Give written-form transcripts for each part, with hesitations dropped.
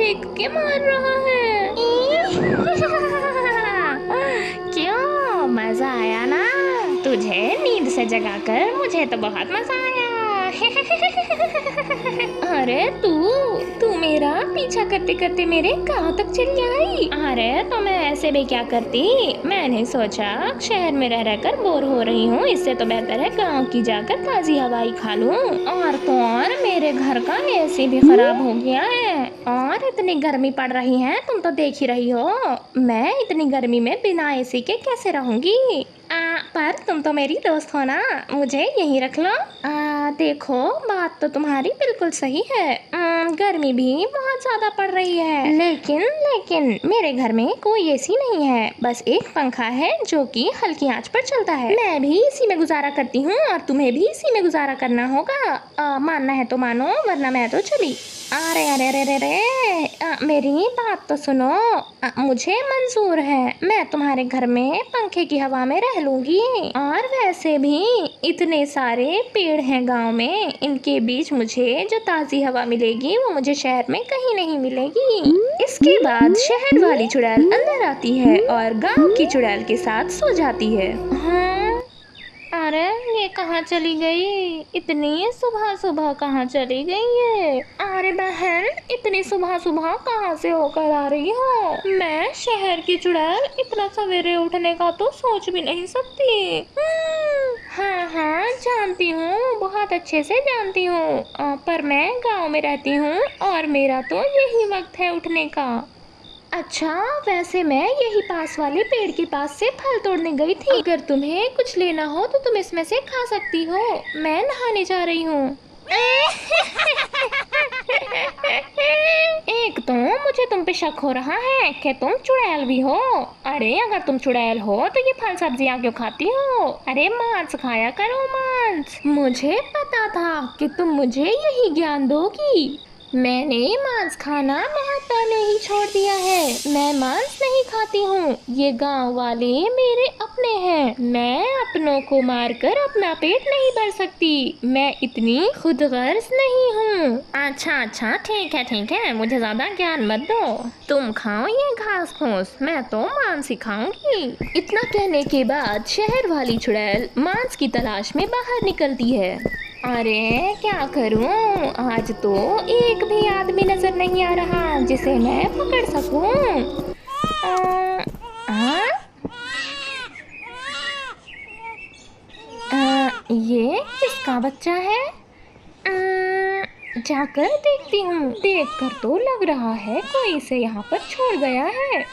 फेंक के मार रहा है। क्यों, मजा आया ना? तुझे नींद से जगाकर मुझे तो बहुत मजा आया। अरे तू मेरा पीछा करते करते मेरे गांव तक चली आई। अरे तो मैं ऐसे भी क्या करती, मैंने सोचा शहर में रह रहकर बोर हो रही हूँ, इससे तो बेहतर है गांव की जाकर ताजी हवाई खा लूं। और तो और मेरे घर का एसी भी खराब हो गया है और इतनी गर्मी पड़ रही है, तुम तो देख ही रही हो। मैं इतनी गर्मी में बिना एसी के कैसे रहूंगी? पर तुम तो मेरी दोस्त हो ना, मुझे यहीं रख लो। देखो बात तो तुम्हारी बिल्कुल सही है, गर्मी भी बहुत ज्यादा पड़ रही है, लेकिन मेरे घर में कोई एसी नहीं है, बस एक पंखा है जो कि हल्की आंच पर चलता है। मैं भी इसी में गुजारा करती हूँ और तुम्हें भी इसी में गुजारा करना होगा। मानना है तो मानो, वरना मैं तो चली। अरे अरे अरे अरे मेरी बात तो सुनो। मुझे मंजूर है, मैं तुम्हारे घर में पंखे की हवा में रह लूंगी। और वैसे भी इतने सारे पेड़ हैं गांव में, इनके बीच मुझे जो ताजी हवा मिलेगी वो मुझे शहर में कहीं नहीं मिलेगी। इसके बाद शहर वाली चुड़ैल अंदर आती है और गांव की चुड़ैल के साथ सो जाती है। हाँ, अरे ये कहाँ चली गई? इतनी सुबह सुबह कहाँ चली गई है? अरे बहन, इतनी सुबह सुबह कहाँ से होकर आ रही हो? मैं शहर की चुड़ैल इतना सवेरे उठने का तो सोच भी नहीं सकती। हाँ, जानती हूँ, बहुत अच्छे से जानती हूँ, पर मैं गांव में रहती हूँ और मेरा तो यही वक्त है उठने का। अच्छा, वैसे मैं यही पास वाले पेड़ के पास से फल तोड़ने गई थी। अगर तुम्हें कुछ लेना हो तो तुम इसमें से खा सकती हो। मैं नहाने जा रही हूँ। एक तो मुझे तुम पे शक हो रहा है कि तुम चुड़ैल भी हो। अरे अगर तुम चुड़ैल हो तो ये फल सब्जियाँ क्यों खाती हो? अरे मांस खाया करो, मांस। मुझे पता था कि तुम मुझे यही ज्ञान दोगी। मैंने मांस खाना बहुत पहले ही छोड़ दिया है। मैं मांस नहीं खाती हूँ, ये गांव वाले मेरे अपने हैं। मैं अपनों को मारकर अपना पेट नहीं भर सकती, मैं इतनी खुदगर्ज नहीं हूँ। अच्छा, ठीक है, मुझे ज्यादा ज्ञान मत दो। तुम खाओ ये घास फूस, मैं तो मांस ही खाऊंगी। इतना कहने के बाद शहर वाली चुड़ैल मांस की तलाश में बाहर निकलती है। अरे क्या करूं, आज तो एक भी आदमी नजर नहीं आ रहा जिसे मैं पकड़ सकूं। ये किसका बच्चा है? जाकर देखती हूँ। देखकर तो लग रहा है कोई इसे यहाँ पर छोड़ गया है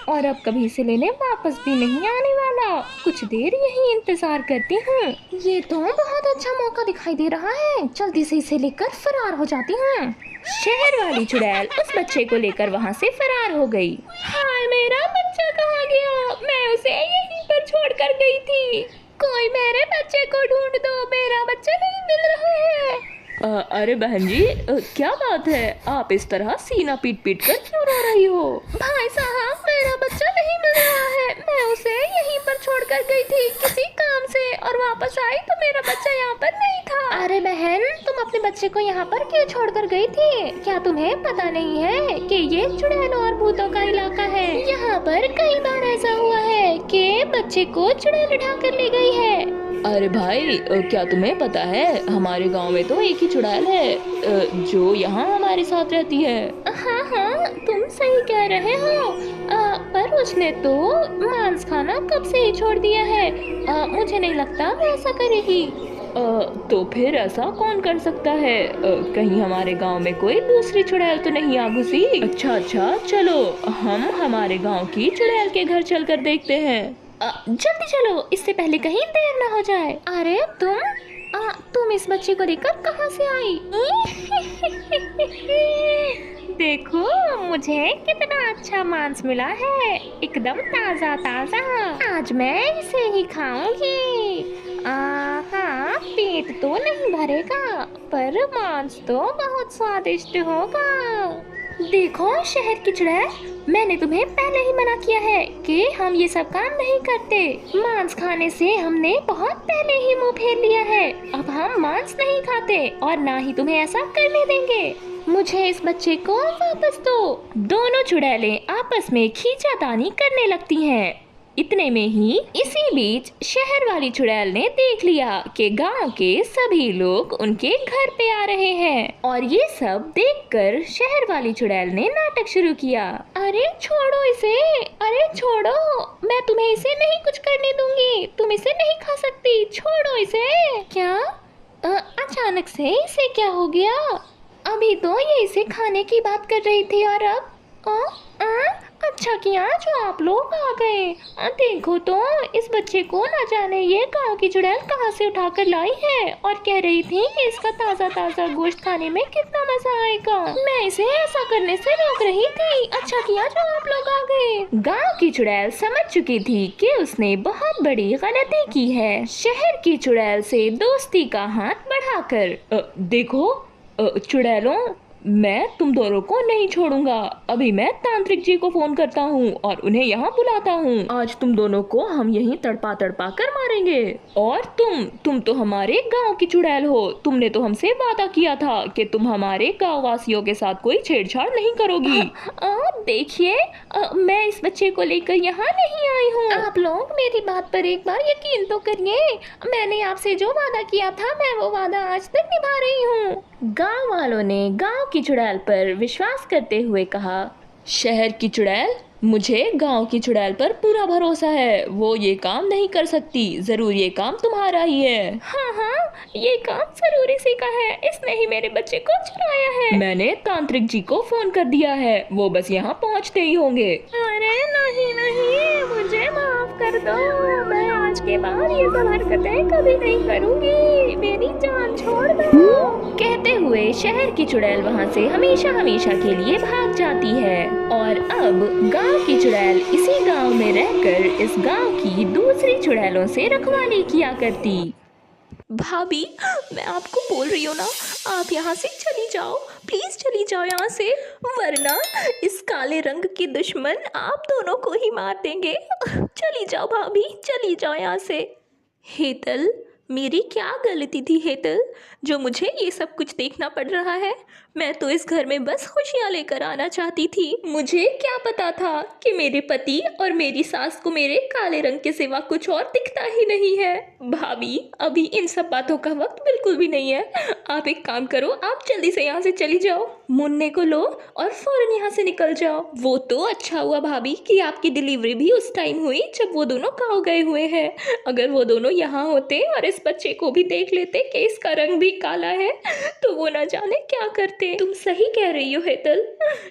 और अब कभी इसे लेने वापस भी नहीं आने वाला। कुछ देर यही इंतजार करती हूँ। ये तो बहुत अच्छा मौका दिखाई दे रहा है, जल्दी से इसे लेकर फरार हो जाती हूँ। शहर वाली चुड़ैल उस बच्चे को लेकर वहाँ से फरार हो गई। हाय, मेरा बच्चा कहाँ गया? मैं उसे यहीं पर छोड़ कर गई थी। कोई मेरे बच्चे को ढूंढ दो, मेरा बच्चा नहीं मिल रहा है। अरे बहन जी, क्या बात है? आप इस तरह सीना पीट पीट कर क्यों रो रही हो? भाई साहब, मेरा बच्चा नहीं मिल रहा है। मैं उसे यहीं पर छोड़कर गई थी किसी काम से और वापस आई तो मेरा बच्चा यहाँ पर नहीं था। अरे बहन, तुम अपने बच्चे को यहाँ पर क्यों छोड़कर गई थी? क्या तुम्हें पता नहीं है कि ये चुड़ैल और भूतों का इलाका है? यहाँ पर कई बार ऐसा हुआ है कि बच्चे को चुड़ैल उठा कर ले गई है। अरे भाई, क्या तुम्हें पता है हमारे गांव में तो एक ही चुड़ैल है जो यहाँ हमारे साथ रहती है। हाँ, तुम सही कह रहे हो, पर उसने तो मांस खाना कब से ही छोड़ दिया है। मुझे नहीं लगता वो ऐसा करेगी। तो फिर ऐसा कौन कर सकता है? कहीं हमारे गांव में कोई दूसरी चुड़ैल तो नहीं आ घुसी? अच्छा, चलो हम हमारे गांव की चुड़ैल के घर चलकर देखते हैं। जल्दी चलो, इससे पहले कहीं देर ना हो जाए। अरे तुम इस बच्चे को लेकर कहाँ से आई? देखो मुझे कितना अच्छा मांस मिला है, एकदम ताजा ताजा। आज मैं इसे ही खाऊंगी। हाँ, पेट तो नहीं भरेगा पर मांस तो बहुत स्वादिष्ट होगा। देखो शहर की चुड़ैल, मैंने तुम्हें पहले ही मना किया है कि हम ये सब काम नहीं करते। मांस खाने से हमने बहुत पहले ही मुंह फेर लिया है। अब हम मांस नहीं खाते और ना ही तुम्हें ऐसा करने देंगे। मुझे इस बच्चे को वापस दो। दोनों चुड़ैलें आपस में खींचातानी करने लगती हैं। इतने में ही इसी बीच शहर वाली चुड़ैल ने देख लिया कि गांव के सभी लोग उनके घर पे आ रहे हैं और ये सब देखकर शहर वाली चुड़ैल ने नाटक शुरू किया। अरे छोड़ो इसे, अरे छोड़ो, मैं तुम्हें इसे नहीं कुछ करने दूंगी, तुम इसे नहीं खा सकती, छोड़ो इसे। क्या अचानक से इसे क्या हो गया? अभी तो ये इसे खाने की बात कर रही थी और अब अच्छा किया जो आप लोग आ गए। देखो तो इस बच्चे को ना जाने ये गांव की चुड़ैल कहाँ से उठाकर लाई है और कह रही थी कि इसका ताज़ा ताज़ा गोश्त खाने में कितना मजा आएगा। मैं इसे ऐसा करने से रोक रही थी। अच्छा किया जो आप लोग आ गए। गांव की चुड़ैल समझ चुकी थी कि उसने बहुत बड़ी गलती की है। शहर की चुड़ैल से दोस्ती का हाथ बढ़ाकर देखो चुड़ैलों, मैं तुम दोनों को नहीं छोड़ूंगा। अभी मैं तांत्रिक जी को फोन करता हूँ और उन्हें यहाँ बुलाता हूँ। आज तुम दोनों को हम यहीं तड़पा तड़पा कर मारेंगे। और तुम तो हमारे गांव की चुड़ैल हो। तुमने तो हमसे वादा किया था कि तुम हमारे गांव वासियों के साथ कोई छेड़छाड़ नहीं करोगी। देखिए, मैं इस बच्चे को लेकर यहाँ नहीं आई हूँ। आप लोग मेरी बात पर एक बार यकीन तो करिए। मैंने आपसे जो वादा किया था मैं वो वादा आज तक निभा रही हूँ। गांव वालों ने गांव की चुड़ैल पर विश्वास करते हुए कहा, शहर की चुड़ैल, मुझे गांव की चुड़ैल पर पूरा भरोसा है। वो ये काम नहीं कर सकती। जरूर ये काम तुम्हारा ही है। हाँ, ये काम जरूर इसी का है। इसने ही मेरे बच्चे को चुराया है। मैंने तांत्रिक जी को फोन कर दिया है, वो बस यहाँ पहुँचते ही होंगे। अरे नहीं, मुझे माफ कर दो। मैं आज के बाद ये सब हरकतें कभी नहीं करूँगी। मेरी जान छोड़ दो। कहते हुए शहर की चुड़ैल वहाँ से हमेशा हमेशा के लिए भाग जाती है और अब गांव की चुड़ैल इसी गांव में रहकर इस गांव की दूसरी चुड़ैलों से रखवाली किया करती। भाभी, मैं आपको बोल रही हूँ ना, आप यहाँ से चली जाओ, प्लीज चली जाओ यहाँ से, वरना इस काले रंग के दुश्मन आप दोनों को ही मार देंगे। चली जाओ भाभी, चली जाओ यहाँ से। हेतल, मेरी क्या गलती थी हेतल, जो मुझे ये सब कुछ देखना पड़ रहा है? मैं तो इस घर में बस खुशियाँ लेकर आना चाहती थी। मुझे क्या पता था कि मेरे पति और मेरी सास को मेरे काले रंग के सिवा कुछ और दिखता ही नहीं है। भाभी, अभी इन सब बातों का वक्त बिल्कुल भी नहीं है। आप एक काम करो, आप जल्दी से यहाँ से चली जाओ, मुन्ने को लो और फौरन यहाँ से निकल जाओ। वो तो अच्छा हुआ भाभी कि आपकी डिलीवरी भी उस टाइम हुई जब वो दोनों गाँव गए हुए हैं। अगर वो दोनों यहाँ होते और इस बच्चे को भी देख लेते कि इसका रंग भी काला है, तो वो ना जाने क्या करते। तुम सही कह रही हो हेतल,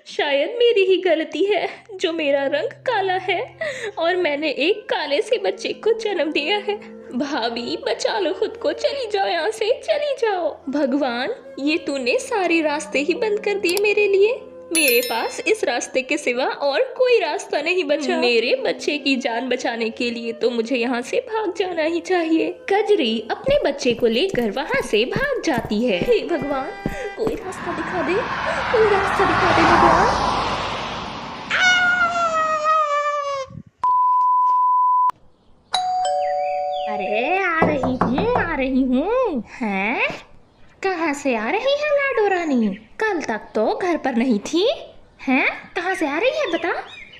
शायद मेरी ही गलती है जो मेरा रंग काला है और मैंने एक काले से बच्चे को जन्म दिया है। भाभी, बचा लो खुद को, चली जाओ यहाँ से, चली जाओ। भगवान, ये तूने सारे रास्ते ही बंद कर दिए मेरे लिए। मेरे पास इस रास्ते के सिवा और कोई रास्ता नहीं बचा। मेरे बच्चे की जान बचाने के लिए तो मुझे यहाँ से भाग जाना ही चाहिए। कजरी अपने बच्चे को लेकर वहाँ से भाग जाती है। हे भगवान, कोई रास्ता दिखा दे, कोई रास्ता दिखा दे भगवान। अरे आ रही हूँ। हैं? कहाँ से आ रही है लाडो रानी? कल तक तो घर पर नहीं थी। हैं? कहाँ से आ रही है बता?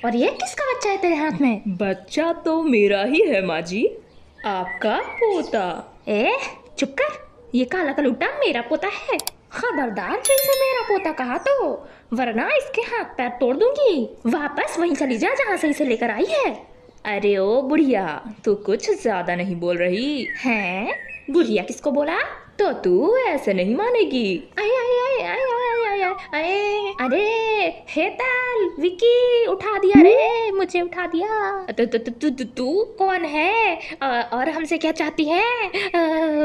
और ये किसका बच्चा है तेरे हाथ में? बच्चा तो मेरा ही है माँ जी, आपका पोता। चुप कर, ये काला कलूटा मेरा पोता है। खबरदार जैसे मेरा पोता कहा तो, वरना इसके हाथ पैर तोड़ दूंगी। वापस वहीं चली जा जहाँ से इसे लेकर आई है। अरे ओ बुढ़िया, तू कुछ ज्यादा नहीं बोल रही है? बुढ़िया किसको बोला? तो तू ऐसे नहीं मानेगी। अरे हेतल, विकी, उठा दिया रे, मुझे उठा दिया। तू कौन है और हमसे क्या चाहती है?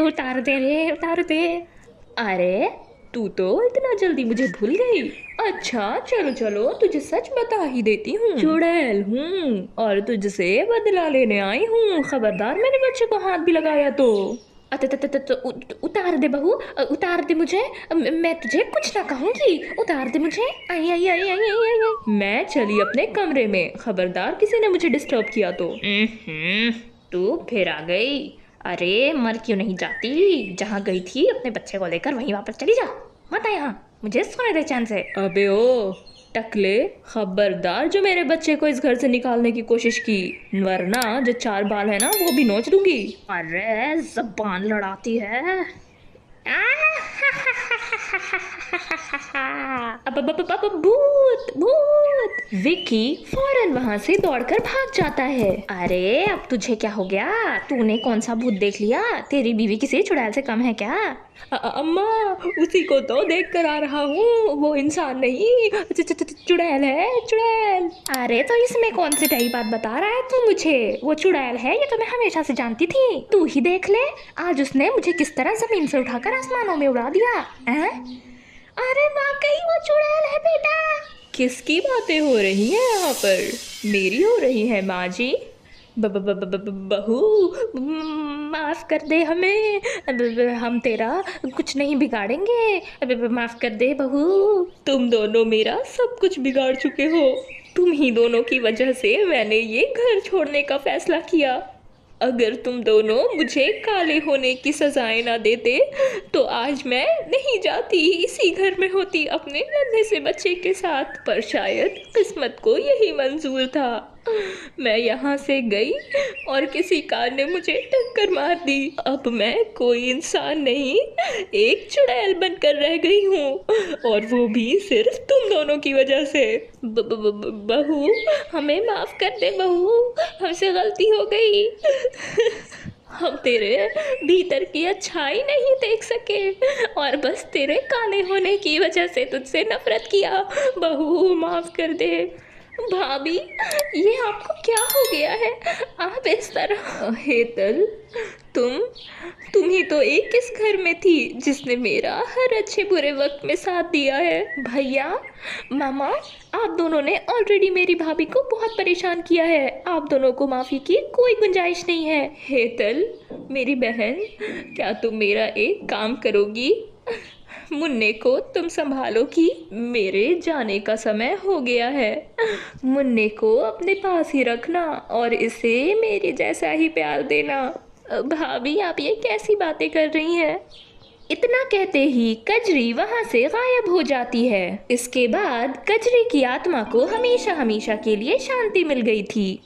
उतार दे रे, उतार दे। अरे तू तो इतना जल्दी मुझे भूल गई। अच्छा चलो चलो, तुझे सच बता ही देती हूँ। चुड़ैल हूँ और तुझसे बदला लेने आई हूँ। खबरदार मेरे बच्चे को हाथ भी लगाया तो। उतार दे बहू, उतार दे मुझे, मैं तुझे कुछ ना कहूँगी। उतार दे मुझे। आई। मैं चली अपने कमरे में, खबरदार किसी ने मुझे डिस्टर्ब किया तो। तू फिर आ गई। अरे मर क्यों नहीं जाती? जहाँ गई थी अपने बच्चे को लेकर वहीं वापस चली जा। मत आ यहाँ, मुझे सोने दे चैन से। अबे ओ टकले, खबरदार जो मेरे बच्चे को इस घर से निकालने की कोशिश की, वरना जो 4 बाल है ना वो भी नोच दूंगी। अरे जबान लड़ाती है। अब भूत भूत। विक्की फौरन वहां से दौड़कर भाग जाता है। अरे अब तुझे क्या हो गया? तूने कौन सा भूत देख लिया? तेरी बीवी किसी चुड़ैल से कम है क्या? अम्मा, उसी को तो देख कर आ रहा हूँ, वो इंसान नहीं चुड़ैल है, चुड़ैल। अरे तो इसमें कौन सी नई बात बता रहा है तू मुझे? वो चुड़ैल है ये तो मैं हमेशा से जानती थी। तू ही देख ले, आज उसने मुझे किस तरह जमीन से उठाकर आसमानों में उड़ा दिया। अरे वाकई वो चुड़ैल है बेटा। किसकी बातें हो रही हैं यहाँ पर? मेरी हो रही है माँ जी। बहू, माफ कर दे हमें, हम तेरा कुछ नहीं बिगाड़ेंगे। माफ कर दे बहू। तुम दोनों मेरा सब कुछ बिगाड़ चुके हो। तुम ही दोनों की वजह से मैंने ये घर छोड़ने का फैसला किया। अगर तुम दोनों मुझे काले होने की सजाएं ना देते तो आज मैं नहीं जाती, इसी घर में होती अपने नन्हे से बच्चे के साथ। पर शायद किस्मत को यही मंजूर था। मैं यहाँ से गई और किसी कार ने मुझे टक्कर मार दी। अब मैं कोई इंसान नहीं, एक चुड़ैल बनकर रह गई हूँ, और वो भी सिर्फ तुम दोनों की वजह से। बहू, हमें माफ कर दे बहू, हमसे गलती हो गई। हम तेरे भीतर की अच्छाई नहीं देख सके और बस तेरे काले होने की वजह से तुझसे नफरत किया। बहू माफ कर दे। भाभी, ये आपको क्या हो गया है? आप इस तरह। हेतल, तुम ही तो एक इस घर में थी जिसने मेरा हर अच्छे बुरे वक्त में साथ दिया है। भैया, मामा, आप दोनों ने ऑलरेडी मेरी भाभी को बहुत परेशान किया है। आप दोनों को माफ़ी की कोई गुंजाइश नहीं है। हेतल, मेरी बहन, क्या तुम मेरा एक काम करोगी? मुन्ने को तुम संभालोगी? मेरे जाने का समय हो गया है। मुन्ने को अपने पास ही रखना और इसे मेरे जैसा ही प्यार देना। भाभी, आप ये कैसी बातें कर रही हैं? इतना कहते ही कजरी वहां से गायब हो जाती है। इसके बाद कजरी की आत्मा को हमेशा हमेशा के लिए शांति मिल गई थी।